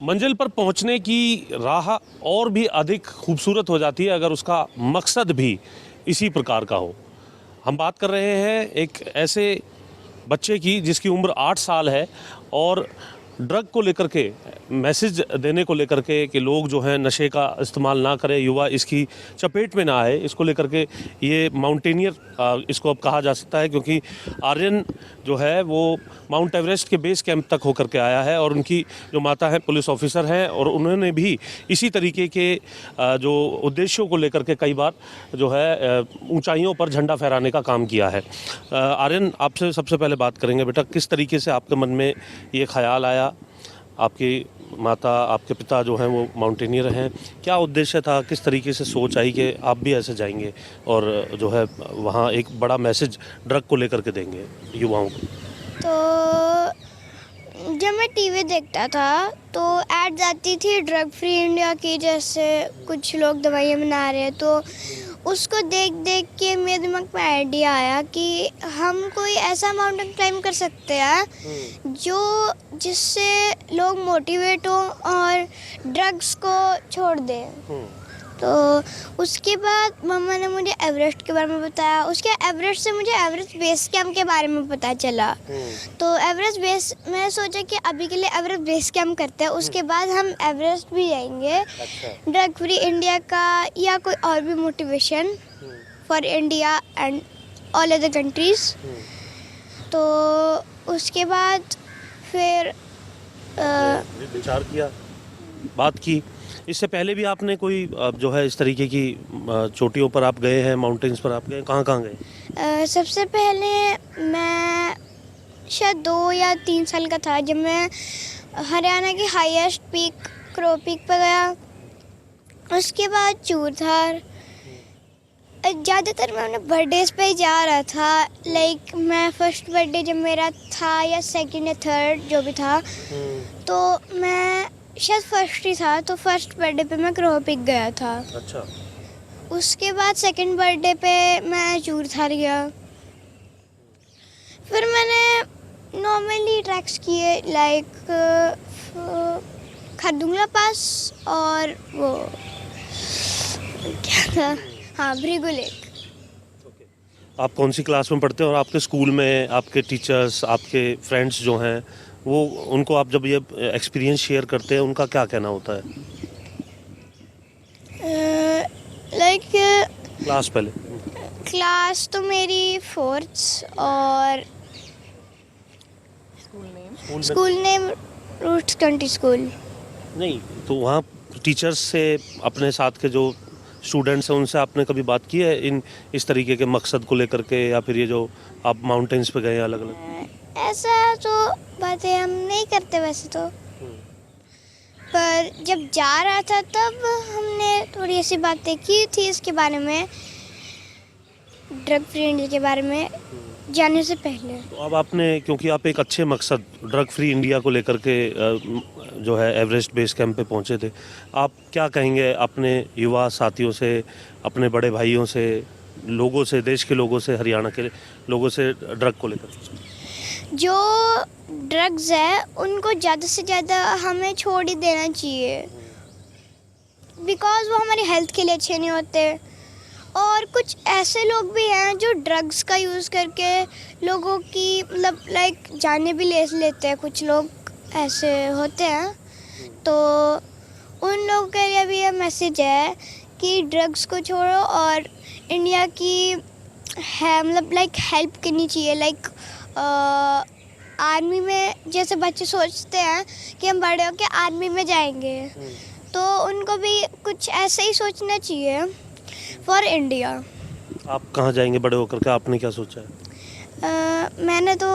मंजिल पर पहुंचने की राह और भी अधिक खूबसूरत हो जाती है अगर उसका मकसद भी इसी प्रकार का हो। हम बात कर रहे हैं एक ऐसे बच्चे की जिसकी उम्र 8 साल है और ड्रग को लेकर के मैसेज देने को लेकर के कि लोग जो हैं नशे का इस्तेमाल ना करें, युवा इसकी चपेट में ना आए, इसको लेकर के ये माउंटेनियर इसको अब कहा जा सकता है, क्योंकि आर्यन जो है वो माउंट एवरेस्ट के बेस कैंप तक होकर के आया है और उनकी जो माता है पुलिस ऑफिसर हैं और उन्होंने भी इसी तरीके के जो उद्देश्यों को लेकर के कई बार जो है ऊंचाइयों पर झंडा फहराने का काम किया है। आर्यन, आपसे सबसे पहले बात करेंगे बेटा, किस तरीके से आपके मन में ये ख्याल आया? आपकी माता, आपके पिता जो हैं वो माउंटेनियर हैं, क्या उद्देश्य था, किस तरीके से सोच आई कि आप भी ऐसे जाएंगे और जो है वहाँ एक बड़ा मैसेज ड्रग को लेकर के देंगे युवाओं को? तो जब मैं टीवी देखता था तो एड्स आती थी ड्रग फ्री इंडिया की, जैसे कुछ लोग दवाइयाँ बना रहे हैं, तो उसको देख देख के मेरे दिमाग में आइडिया आया कि हम कोई ऐसा माउंटेन क्लाइम कर सकते हैं जिससे लोग मोटिवेट हो और ड्रग्स को छोड़ दें। तो उसके बाद मम्मा ने मुझे एवरेस्ट के बारे में बताया। उसके एवरेस्ट से मुझे एवरेस्ट बेस कैंप के बारे में पता चला। तो एवरेस्ट बेस, मैं सोचा कि अभी के लिए एवरेस्ट बेस कैंप करते हैं, उसके बाद हम एवरेस्ट भी जाएंगे। अच्छा। ड्रग फ्री इंडिया का या कोई और भी motivation for India and all other countries. तो उसके बाद फिर विचार किया, बात की। इससे पहले भी आपने कोई जो है इस तरीके की चोटियों पर आप गए हैं, माउंटेन्स पर आप गए, कहाँ कहाँ गए? सबसे पहले मैं शायद 2 या 3 साल का था जब मैं हरियाणा की हाईएस्ट पीक क्रो पीक पर गया। उसके बाद चूरधार। ज़्यादातर मैं अपने बर्थडेज पे ही जा रहा था। लाइक मैं फर्स्ट बर्थडे जब मेरा था या सेकंड या थर्ड जो भी था, तो मैं शायद फर्स्ट ही था, तो फर्स्ट बर्थडे पे मैं क्रो पीक गया था। अच्छा। उसके बाद सेकंड बर्थडे पे मैं चूरधार गया। फिर मैंने नॉर्मली ट्रैक्स किए, लाइक खरदुंगला पास और वो क्या था, हाँ, भृगु लेक। आप कौन सी क्लास में पढ़ते हैं और आपके स्कूल में आपके टीचर्स, आपके फ्रेंड्स जो हैं वो, उनको आप जब ये एक्सपीरियंस शेयर करते हैं उनका क्या कहना होता है? लाइक क्लास पहले क्लास तो मेरी 4th और school name roots country school. नहीं, तो वहाँ टीचर्स से, अपने साथ के जो स्टूडेंट्स हैं उनसे आपने कभी बात की है इस तरीके के मकसद को लेकर के, या फिर ये जो आप माउंटेन्स पे गए अलग अलग? ऐसा तो बातें हम नहीं करते वैसे तो, पर जब जा रहा था तब हमने थोड़ी ऐसी बातें की थी इसके बारे में, ड्रग फ्री इंडिया के बारे में जाने से पहले। तो अब आपने, क्योंकि आप एक अच्छे मकसद ड्रग फ्री इंडिया को लेकर के जो है एवरेस्ट बेस कैंप पे पहुंचे थे, आप क्या कहेंगे अपने युवा साथियों से, अपने बड़े भाइयों से, लोगों से, देश के लोगों से, हरियाणा के लोगों से ड्रग को लेकर? जो ड्रग्स है उनको ज़्यादा से ज़्यादा हमें छोड़ ही देना चाहिए, बिकॉज वो हमारी हेल्थ के लिए अच्छे नहीं होते। और कुछ ऐसे लोग भी हैं जो ड्रग्स का यूज़ करके लोगों की मतलब लाइक जाने भी ले लेते हैं, कुछ लोग ऐसे होते हैं। तो उन लोगों के लिए भी ये मैसेज है कि ड्रग्स को छोड़ो और इंडिया की है मतलब लाइक हेल्प करनी चाहिए। लाइक आर्मी में जैसे बच्चे सोचते हैं कि हम बड़े होकर आर्मी में जाएंगे, तो उनको भी कुछ ऐसे ही सोचना चाहिए फॉर इंडिया। आप कहाँ जाएंगे बड़े होकर के, आपने क्या सोचा है? मैंने तो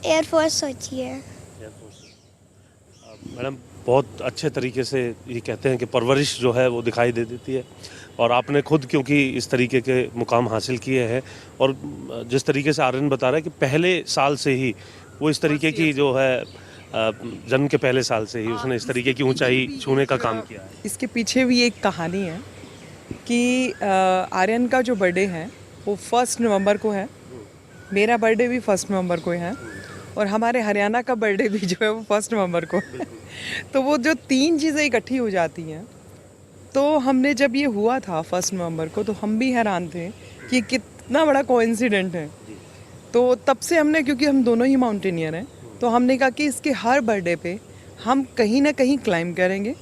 एयरफोर्स सोची है। मैडम, बहुत अच्छे तरीके से ये कहते हैं कि परवरिश जो है वो दिखाई दे देती है, और आपने खुद क्योंकि इस तरीके के मुकाम हासिल किए हैं, और जिस तरीके से आर्यन बता रहा है कि पहले साल से ही वो इस तरीके की जो है जन्म के पहले साल से ही उसने इस तरीके की ऊंचाई छूने का काम किया है। इसके पीछे भी एक कहानी है कि आर्यन का जो बर्थडे है वो 1 नवंबर को है, मेरा बर्थडे भी 1 नवंबर को है, और हमारे हरियाणा का बर्थडे भी जो है वो 1 नवंबर को है। तो वो जो 3 चीज़ें इकट्ठी हो जाती हैं, तो हमने जब ये हुआ था 1 नवंबर को, तो हम भी हैरान थे कि कितना बड़ा कोइंसिडेंट है। तो तब से हमने, क्योंकि हम दोनों ही माउंटेनियर हैं, तो हमने कहा कि इसके हर बर्थडे पे हम कहीं ना कहीं क्लाइंब करेंगे।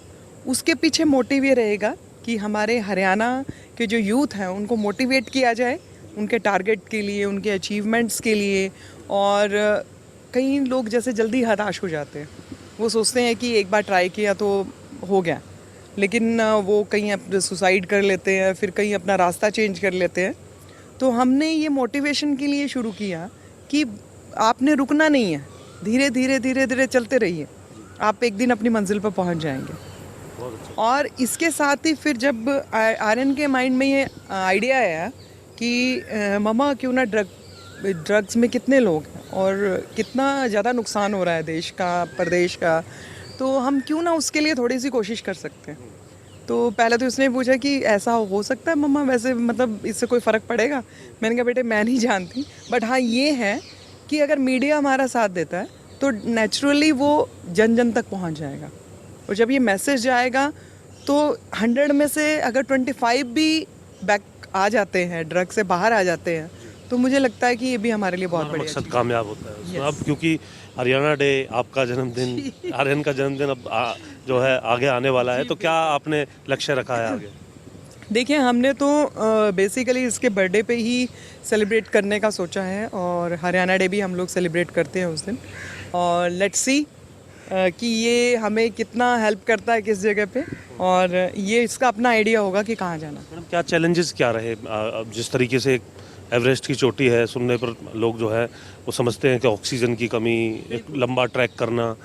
उसके पीछे मोटिव ये रहेगा कि हमारे हरियाणा के जो यूथ हैं उनको मोटिवेट किया जाए उनके टारगेट के लिए, उनके अचीवमेंट्स के लिए। और कई लोग जैसे जल्दी हताश हो जाते हैं, वो सोचते हैं कि एक बार ट्राई किया तो हो गया, लेकिन वो कहीं अपने सुसाइड कर लेते हैं, फिर कहीं अपना रास्ता चेंज कर लेते हैं। तो हमने ये मोटिवेशन के लिए शुरू किया कि आपने रुकना नहीं है, धीरे धीरे धीरे धीरे चलते रहिए, आप एक दिन अपनी मंजिल पर पहुंच जाएंगे। और इसके साथ ही फिर जब आर्यन के माइंड में ये आइडिया आया कि मम्मा क्यों ना ड्रग्स में कितने लोग हैं और कितना ज़्यादा नुकसान हो रहा है देश का, प्रदेश का, तो हम क्यों ना उसके लिए थोड़ी सी कोशिश कर सकते हैं। तो पहले तो उसने पूछा कि ऐसा हो सकता है मम्मा, वैसे मतलब इससे कोई फ़र्क पड़ेगा? मैंने कहा बेटे मैं नहीं जानती, बट हाँ ये है कि अगर मीडिया हमारा साथ देता है तो नेचुरली वो जन जन तक पहुंच जाएगा। और जब ये मैसेज जाएगा तो 100 में से अगर 25 भी बैक आ जाते हैं, ड्रग से बाहर आ जाते हैं, तो मुझे लगता है कि ये भी हमारे लिए बहुत बड़ी मकसद कामयाब होता है उसमें। अब क्योंकि हरियाणा डे, आपका जन्मदिन, आर्यन का जन्मदिन अब जो है आगे आने वाला है, तो क्या आपने लक्ष्य रखा है आगे? देखिए हमने तो बेसिकली इसके बर्थडे पे ही सेलिब्रेट करने का सोचा है, और हरियाणा डे भी हम लोग सेलिब्रेट करते हैं उस दिन। और लेट्स सी कि ये हमें कितना हेल्प करता है किस जगह पे, और ये इसका अपना आइडिया होगा कि कहाँ जाना। मैडम क्या चैलेंजेस क्या रहे? अब जिस तरीके से एवरेस्ट की चोटी है, सुनने पर लोग जो है वो समझते हैं कि ऑक्सीजन की कमी, एक लंबा ट्रैक करना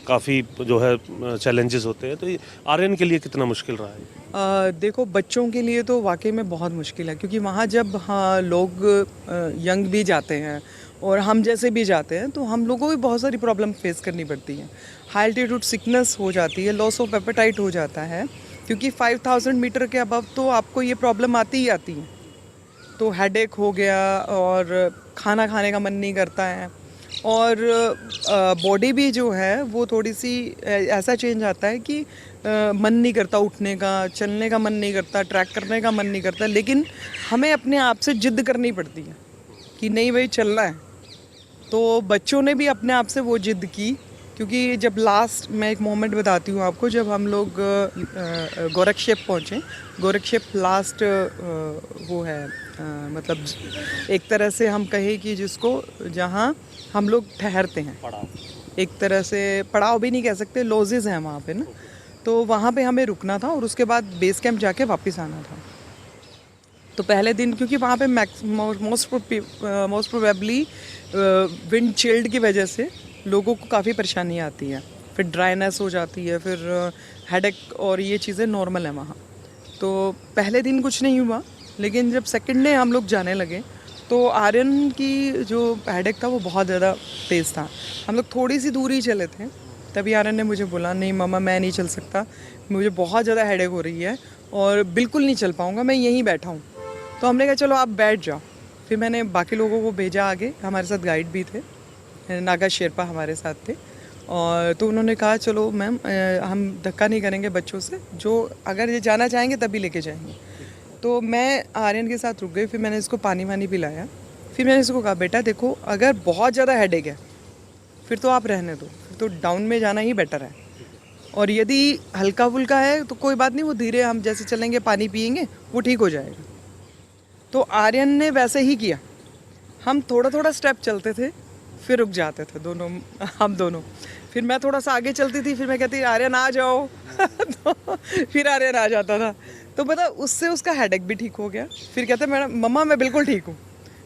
काफ़ी जो है चैलेंजेस होते हैं, तो ये आर्यन के लिए कितना मुश्किल रहा है? देखो बच्चों के लिए तो वाकई में बहुत मुश्किल है, क्योंकि वहाँ जब लोग यंग भी जाते हैं और हम जैसे भी जाते हैं, तो हम लोगों को भी बहुत सारी प्रॉब्लम फेस करनी पड़ती है। हाई एल्टीट्यूड सिकनेस हो जाती है, लॉस ऑफ एपेटाइट हो जाता है, क्योंकि 5000 मीटर के अबव तो आपको ये प्रॉब्लम आती ही आती है। तो हेडेक हो गया, और खाना खाने का मन नहीं करता है, और बॉडी भी जो है वो थोड़ी सी ऐसा चेंज आता है कि मन नहीं करता उठने का, चलने का मन नहीं करता, ट्रैक करने का मन नहीं करता, लेकिन हमें अपने आप से जिद करनी पड़ती है कि नहीं भाई चलना है। तो बच्चों ने भी अपने आप से वो जिद की, क्योंकि जब लास्ट, मैं एक मोमेंट बताती हूँ आपको, जब हम लोग गोरक्षेप पहुँचे, गोरक्षेप लास्ट वो है मतलब एक तरह से हम कहें कि जिसको जहाँ हम लोग ठहरते हैं, एक तरह से पड़ाव भी नहीं कह सकते, लॉजेस हैं वहाँ पे ना, तो वहाँ पे हमें रुकना था और उसके बाद बेस कैंप जाके वापस आना था। तो पहले दिन क्योंकि वहाँ पे मोस्ट प्रोबेबली विंड चिल्ड की वजह से लोगों को काफ़ी परेशानी आती है, फिर ड्राइनेस हो जाती है, फिर हेडेक, और ये चीज़ें नॉर्मल है वहाँ। तो पहले दिन कुछ नहीं हुआ, लेकिन जब सेकंड डे हम लोग जाने लगे तो आर्यन की जो हेडेक था वो बहुत ज़्यादा तेज़ था। हम लोग थोड़ी सी दूर ही चले थे, तभी आर्यन ने मुझे बोला नहीं मम्मा मैं नहीं चल सकता, मुझे बहुत ज़्यादा हेडेक हो रही है और बिल्कुल नहीं चल पाऊँगा, मैं यहीं बैठा हूँ। तो हमने कहा चलो आप बैठ जाओ। फिर मैंने बाकी लोगों को भेजा आगे, हमारे साथ गाइड भी थे, नागा शेरपा हमारे साथ थे, और तो उन्होंने कहा चलो मैम हम धक्का नहीं करेंगे बच्चों से, जो अगर ये जाना चाहेंगे तभी लेके जाएंगे। तो मैं आर्यन के साथ रुक गई, फिर मैंने इसको पानी वानी पिलाया, फिर मैंने इसको कहा बेटा देखो अगर बहुत ज़्यादा हेडेक है फिर तो आप रहने दो, फिर तो डाउन में जाना ही बेटर है, और यदि हल्का फुल्का है तो कोई बात नहीं, वो धीरे हम जैसे चलेंगे पानी पिएंगे वो ठीक हो जाएगा। तो आर्यन ने वैसे ही किया, हम थोड़ा थोड़ा स्टेप चलते थे फिर रुक जाते थे दोनों, हम दोनों, फिर मैं थोड़ा सा आगे चलती थी, फिर मैं कहती आर्यन आ जाओ तो फिर आर्यन आ जाता था। तो पता उससे उसका हेडेक भी ठीक हो गया, फिर कहते मैडम मम्मा मैं बिल्कुल ठीक हूँ।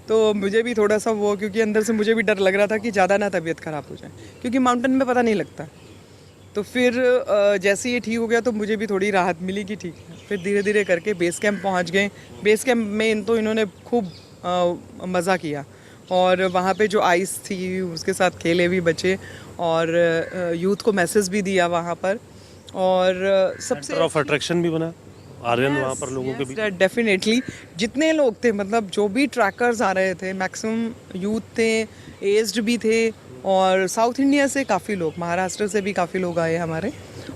तो मुझे भी थोड़ा सा वो, क्योंकि अंदर से मुझे भी डर लग रहा था कि ज़्यादा ना तबीयत ख़राब हो जाए, क्योंकि माउंटेन में पता नहीं लगता। तो फिर जैसे ये ठीक हो गया तो मुझे भी थोड़ी राहत मिली कि ठीक है। फिर धीरे धीरे करके बेस कैंप पहुँच गए। बेस कैंप में तो इन्होंने खूब मज़ा किया, और वहाँ पे जो आइस थी उसके साथ खेले भी बच्चे, और यूथ को मैसेज भी दिया वहाँ पर, और सबसे ऑफ अट्रैक्शन भी बना आर्यन वहाँ पर लोगों के बीच। डेफिनेटली जितने लोग थे, मतलब जो भी ट्रैकर्स आ रहे थे मैक्सिमम यूथ थे, एज्ड भी थे, और साउथ इंडिया से काफ़ी लोग, महाराष्ट्र से भी काफ़ी लोग आए हमारे,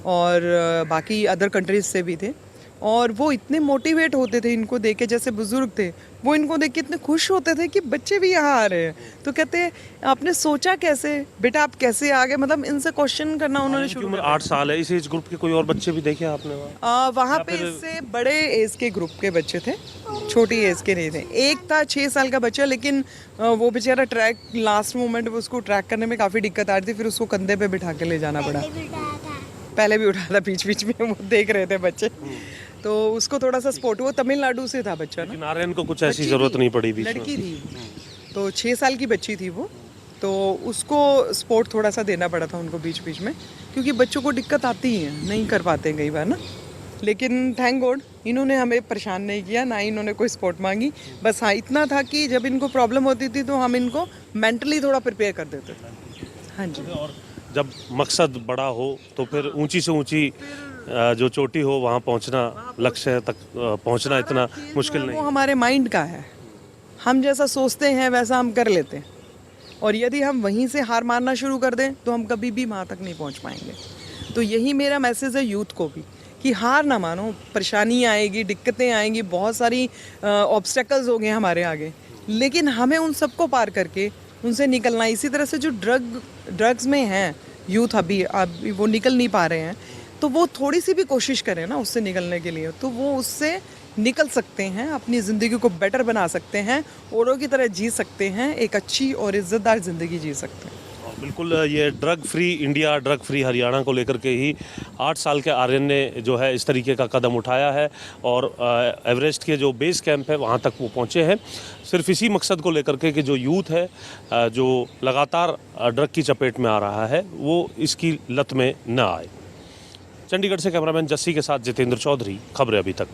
और बाकी अदर कंट्रीज से भी थे। और वो इतने मोटिवेट होते थे इनको देख के, जैसे बुजुर्ग थे वो इनको देख के इतने खुश होते थे कि बच्चे भी यहाँ आ रहे हैं। तो कहते हैं आपने सोचा कैसे बेटा, आप कैसे आ गए, मतलब इनसे क्वेश्चन करना उन्होंने इनकी शुरू उम्र कर 8 साल है। इस एज ग्रुप के कोई और बच्चे भी देखे आपने वहाँ? वहाँ पे इससे बड़े एज के ग्रुप के बच्चे थे, छोटी एज के नहीं थे। एक था 6 साल का बच्चा, लेकिन वो बेचारा ट्रैक लास्ट मोमेंट में उसको ट्रैक करने में काफ़ी दिक्कत आ रही थी, फिर उसको कंधे पे बिठा के ले जाना पड़ा। पहले भी उठाया था, बीच बीच में वो देख रहे थे बच्चे, तो उसको थोड़ा सा स्पोर्ट, वो तमिलनाडु से था बच्चा ना, लेकिन आर्यन को कुछ ऐसी जरूरत नहीं पड़ी बीच में। लड़की थी तो 6 साल की बच्ची थी वो, तो उसको सपोर्ट थोड़ा सा देना पड़ा था उनको बीच बीच में, क्योंकि बच्चों को दिक्कत आती है, नहीं कर पाते कई बार ना। लेकिन थैंक गॉड इन्होंने हमें परेशान नहीं किया, ना ही इन्होंने कोई सपोर्ट मांगी। बस हाँ इतना था कि जब इनको प्रॉब्लम होती थी तो हम इनको मेंटली थोड़ा प्रिपेयर कर देते थे। हाँ जी। और जब मकसद बड़ा हो तो फिर ऊंची से ऊंची जो चोटी हो वहाँ पहुँचना, लक्ष्य तक पहुँचना इतना मुश्किल नहीं। वो हमारे माइंड का है, हम जैसा सोचते हैं वैसा हम कर लेते हैं, और यदि हम वहीं से हार मारना शुरू कर दें तो हम कभी भी वहाँ तक नहीं पहुँच पाएंगे। तो यही मेरा मैसेज है यूथ को भी कि हार ना मानो, परेशानी आएगी, दिक्कतें आएंगी, बहुत सारी ऑब्स्टेकल्स हो गए हमारे आगे, लेकिन हमें उन सबको पार करके उनसे निकलना। इसी तरह से जो ड्रग्स में हैं यूथ अभी वो निकल नहीं पा रहे हैं, तो वो थोड़ी सी भी कोशिश करें ना उससे निकलने के लिए, तो वो उससे निकल सकते हैं, अपनी ज़िंदगी को बेटर बना सकते हैं, औरों की तरह जी सकते हैं, एक अच्छी और इज़्ज़तदार ज़िंदगी जी सकते हैं। और बिल्कुल ये drug free India, drug free Haryana को लेकर के ही 8 साल के आर्यन ने जो है इस तरीके का कदम उठाया है, और एवरेस्ट के जो बेस कैंप है वहाँ तक वो पहुँचे हैं, सिर्फ इसी मकसद को लेकर के कि जो यूथ है जो लगातार ड्रग की चपेट में आ रहा है वो इसकी लत में न आए। चंडीगढ़ से कैमरामैन जस्सी के साथ जितेंद्र चौधरी, खबरें अभी तक।